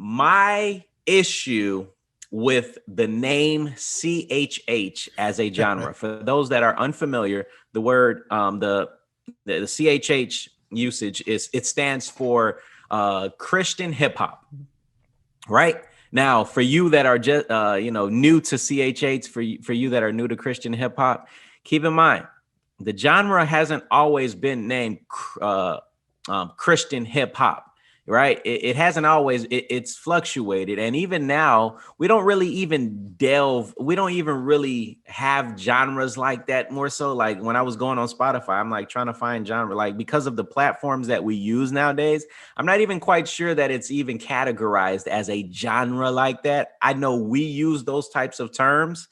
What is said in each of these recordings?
My issue with the name CHH as a genre, for those that are unfamiliar, the word, the CHH usage it stands for Christian hip hop, right? Now, for you that are just new to CHH, for you that are new to Christian hip hop, keep in mind the genre hasn't always been named Christian hip hop, right? It hasn't always. It's fluctuated, and even now, we don't really even delve. We don't even really have genres like that. More so, like when I was going on Spotify, I'm like trying to find genre, like because of the platforms that we use nowadays. I'm not even quite sure that it's even categorized as a genre like that. I know we use those types of terms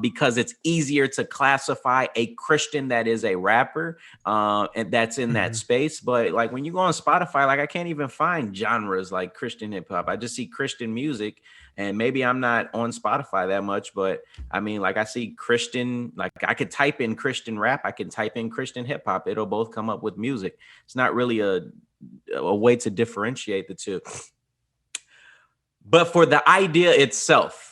because it's easier to classify a Christian that is a rapper and that's in that space. But like when you go on Spotify, like I can't even find genres like Christian hip hop. I just see Christian music. And maybe I'm not on Spotify that much, but I mean, like I see Christian, like I could type in Christian rap, I can type in Christian hip hop. It'll both come up with music. It's not really a way to differentiate the two. But for the idea itself,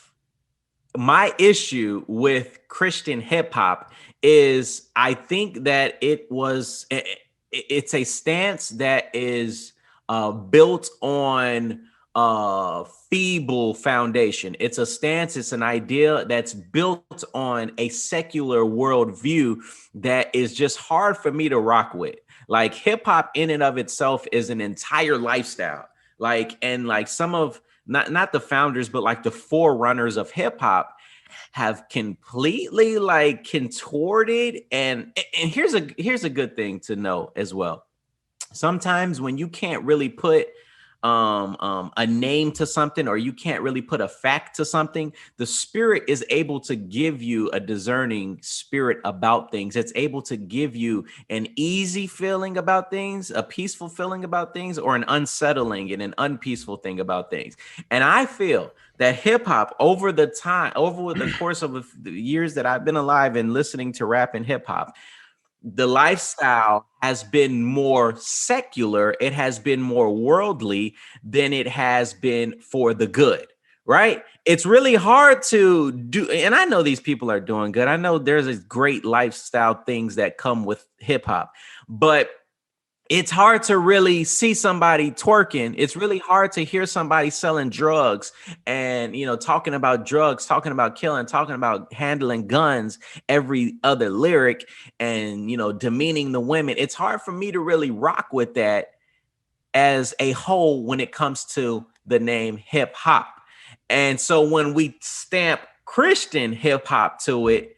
my issue with Christian hip hop is I think that it's a stance that is built on a feeble foundation. It's a stance, it's an idea that's built on a secular worldview that is just hard for me to rock with. Like hip hop in and of itself is an entire lifestyle. Like some of not the founders, but like the forerunners of hip hop have completely like contorted. And here's a good thing to know as well. Sometimes when you can't really put a name to something, or you can't really put a fact to something, the spirit is able to give you a discerning spirit about things. It's able to give you an easy feeling about things, a peaceful feeling about things, or an unsettling and an unpeaceful thing about things. And I feel that hip hop over the course of the years that I've been alive and listening to rap and hip hop, the lifestyle has been more secular, it has been more worldly than it has been for the good, right? It's really hard to do, and I know these people are doing good. I know there's a great lifestyle things that come with hip hop, but it's hard to really see somebody twerking. It's really hard to hear somebody selling drugs and, talking about drugs, talking about killing, talking about handling guns, every other lyric, and, demeaning the women. It's hard for me to really rock with that as a whole when it comes to the name hip hop. And so when we stamp Christian hip hop to it,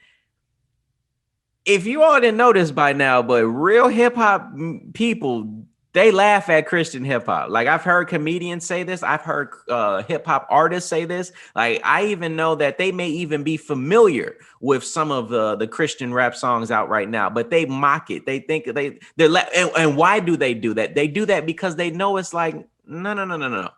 if you all didn't know this by now, but real hip hop people, they laugh at Christian hip hop. Like I've heard comedians say this. I've heard hip hop artists say this. Like I even know that they may even be familiar with some of the Christian rap songs out right now, but they mock it. They think and why do they do that? They do that because they know it's like, no.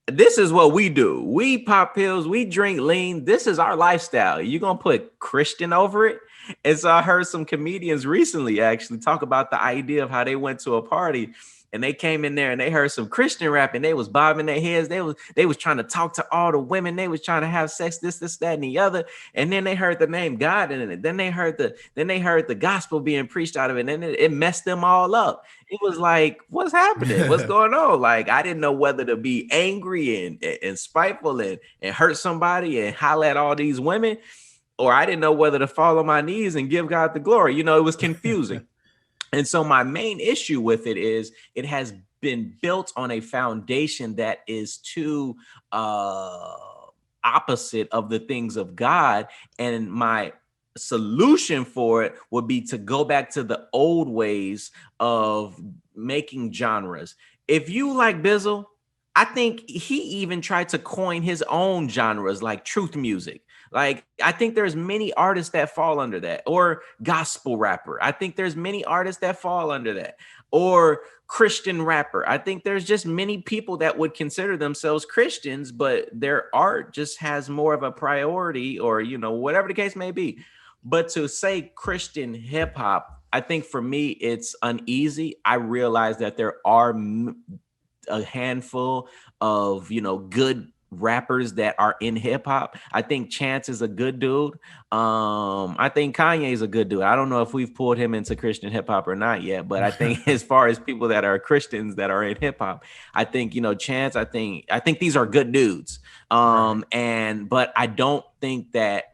This is what we do. We pop pills, we drink lean. This is our lifestyle. You're going to put Christian over it? And so I heard some comedians recently actually talk about the idea of how they went to a party and they came in there and they heard some Christian rap and they was bobbing their heads. They was trying to talk to all the women. They was trying to have sex, this, that, and the other. And then they heard the name God in it. Then they heard the gospel being preached out of it. And it messed them all up. It was like, what's happening? What's going on? Like, I didn't know whether to be angry and spiteful and hurt somebody and holler at all these women, or I didn't know whether to fall on my knees and give God the glory. It was confusing. And so my main issue with it is it has been built on a foundation that is too opposite of the things of God. And my solution for it would be to go back to the old ways of making genres. If you like Bizzle, I think he even tried to coin his own genres like truth music. Like, I think there's many artists that fall under that, or gospel rapper. I think there's many artists that fall under that, or Christian rapper. I think there's just many people that would consider themselves Christians, but their art just has more of a priority, or, whatever the case may be. But to say Christian hip hop, I think for me, it's uneasy. I realize that there are a handful of, good rappers that are in hip hop. I think Chance is a good dude. I think Kanye is a good dude. I don't know if we've pulled him into Christian hip hop or not yet, but I think as far as people that are Christians that are in hip hop, I think, Chance, I think these are good dudes. Right. But I don't think that,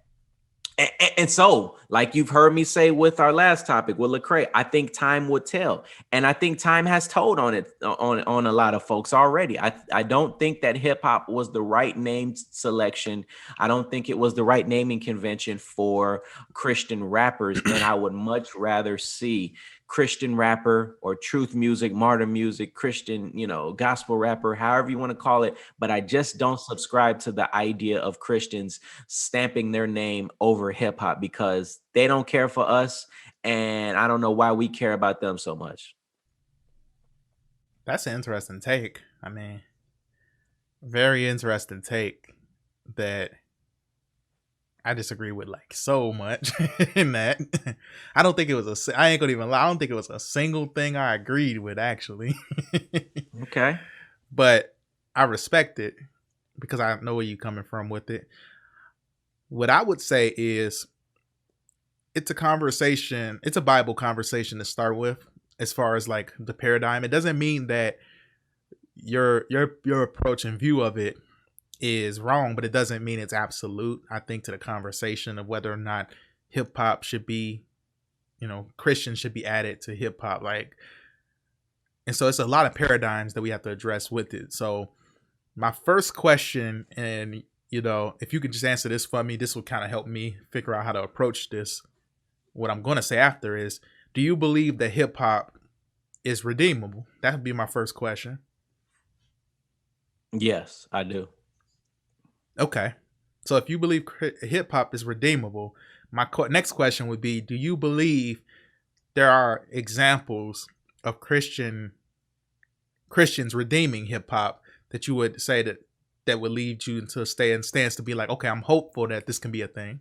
and so, like you've heard me say with our last topic with Lecrae, I think time would tell, and I think time has told on it on a lot of folks already. I don't think that hip hop was the right name selection. I don't think it was the right naming convention for Christian rappers, and I would much rather see Christian rapper or truth music, martyr music, Christian, gospel rapper, however you want to call it. But I just don't subscribe to the idea of Christians stamping their name over hip hop because they don't care for us. And I don't know why we care about them so much. That's an interesting take. I mean, very interesting take that I disagree with like so much in that. I don't think it was I ain't gonna even lie. I don't think it was a single thing I agreed with actually. Okay. But I respect it because I know where you're coming from with it. What I would say is it's a conversation, it's a Bible conversation to start with as far as like the paradigm. It doesn't mean that your approach and view of it is wrong, but it doesn't mean it's absolute. I think to the conversation of whether or not hip hop should be, Christian should be added to hip hop, like, and so it's a lot of paradigms that we have to address with it. So my first question, and if you could just answer this for me, this will kind of help me figure out how to approach this. What I'm going to say after is, do you believe that hip hop is redeemable? That would be my first question. Yes, I do. Okay. So if you believe hip hop is redeemable, my next question would be, do you believe there are examples of Christians redeeming hip hop that you would say that would lead you to stay in stance to be like, okay, I'm hopeful that this can be a thing?